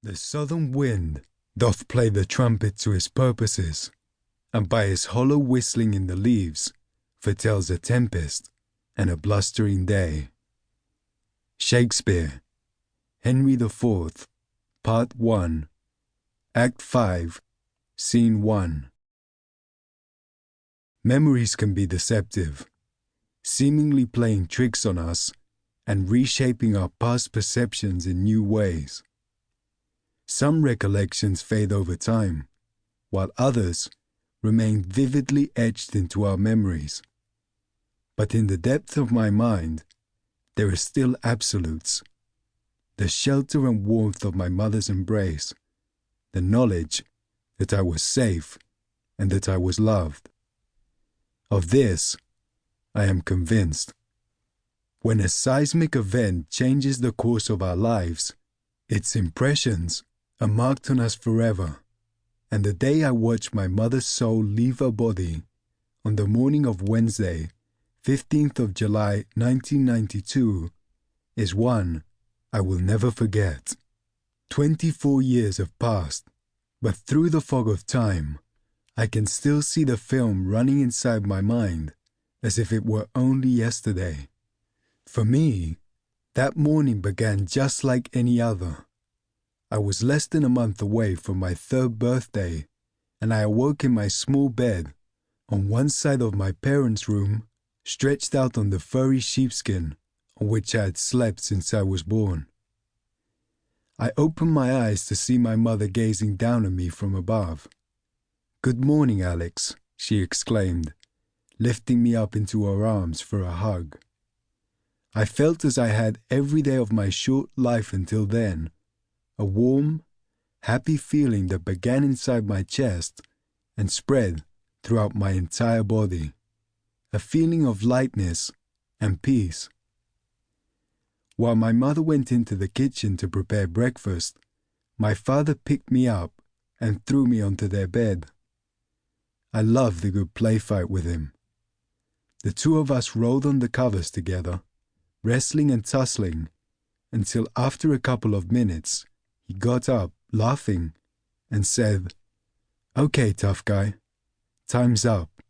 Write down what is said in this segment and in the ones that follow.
The southern wind doth play the trumpet to his purposes, and by his hollow whistling in the leaves foretells a tempest and a blustering day. Shakespeare, Henry IV, Part 1, Act 5, Scene 1. Memories can be deceptive, seemingly playing tricks on us and reshaping our past perceptions in new ways. Some recollections fade over time, while others remain vividly etched into our memories. But in the depth of my mind, there are still absolutes. The shelter and warmth of my mother's embrace, the knowledge that I was safe and that I was loved. Of this, I am convinced. When a seismic event changes the course of our lives, its impressions are marked on us forever, and the day I watched my mother's soul leave her body on the morning of Wednesday, 15th of July 1992, is one I will never forget. 24 years have passed, but through the fog of time, I can still see the film running inside my mind as if it were only yesterday. For me, that morning began just like any other. I was less than a month away from my 3rd birthday, and I awoke in my small bed on one side of my parents' room, stretched out on the furry sheepskin on which I had slept since I was born. I opened my eyes to see my mother gazing down at me from above. "Good morning, Alex," she exclaimed, lifting me up into her arms for a hug. I felt as I had every day of my short life until then, a warm, happy feeling that began inside my chest and spread throughout my entire body, a feeling of lightness and peace. While my mother went into the kitchen to prepare breakfast, my father picked me up and threw me onto their bed. I loved a good play fight with him. The two of us rolled on the covers together, wrestling and tussling, until after a couple of minutes, he got up, laughing, and said, "Okay, tough guy, time's up."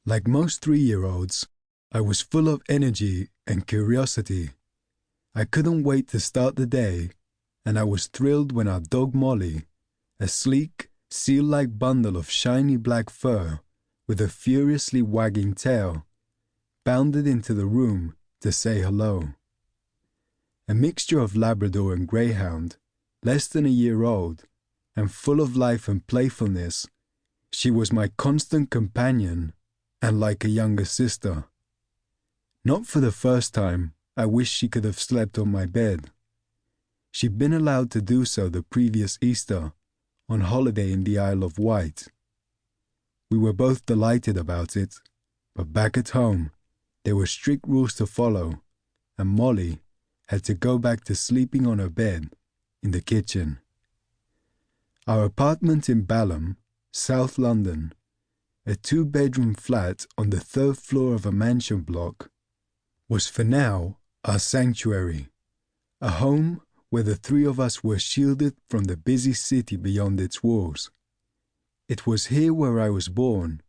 Like most 3-year-olds, I was full of energy and curiosity. I couldn't wait to start the day, and I was thrilled when our dog Molly, a sleek, seal-like bundle of shiny black fur with a furiously wagging tail, bounded into the room to say hello. A mixture of Labrador and Greyhound, less than a year old, and full of life and playfulness, she was my constant companion and like a younger sister. Not for the first time, I wished she could have slept on my bed. She'd been allowed to do so the previous Easter, on holiday in the Isle of Wight. We were both delighted about it, but back at home, there were strict rules to follow, and Molly had to go back to sleeping on her bed in the kitchen. Our apartment in Balham, South London, a 2-bedroom flat on the 3rd floor of a mansion block, was for now our sanctuary, a home where the 3 of us were shielded from the busy city beyond its walls. It was here where I was born,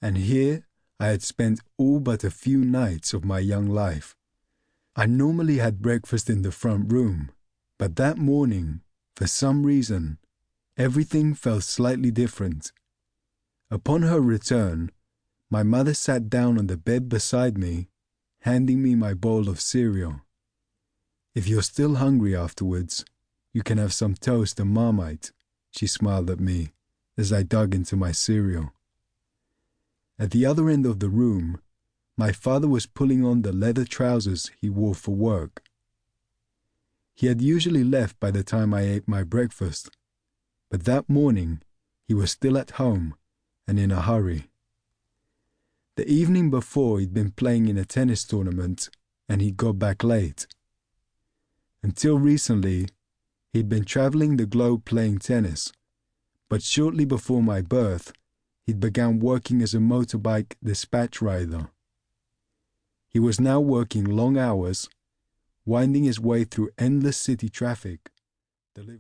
and here I had spent all but a few nights of my young life. I normally had breakfast in the front room, but that morning, for some reason, everything felt slightly different. Upon her return, my mother sat down on the bed beside me, handing me my bowl of cereal. "If you're still hungry afterwards, you can have some toast and Marmite," she smiled at me as I dug into my cereal. At the other end of the room, my father was pulling on the leather trousers he wore for work. He had usually left by the time I ate my breakfast, but that morning he was still at home and in a hurry. The evening before, he'd been playing in a tennis tournament and he got back late. Until recently, he'd been traveling the globe playing tennis, but shortly before my birth, he'd began working as a motorbike dispatch rider. He was now working long hours, winding his way through endless city traffic, delivering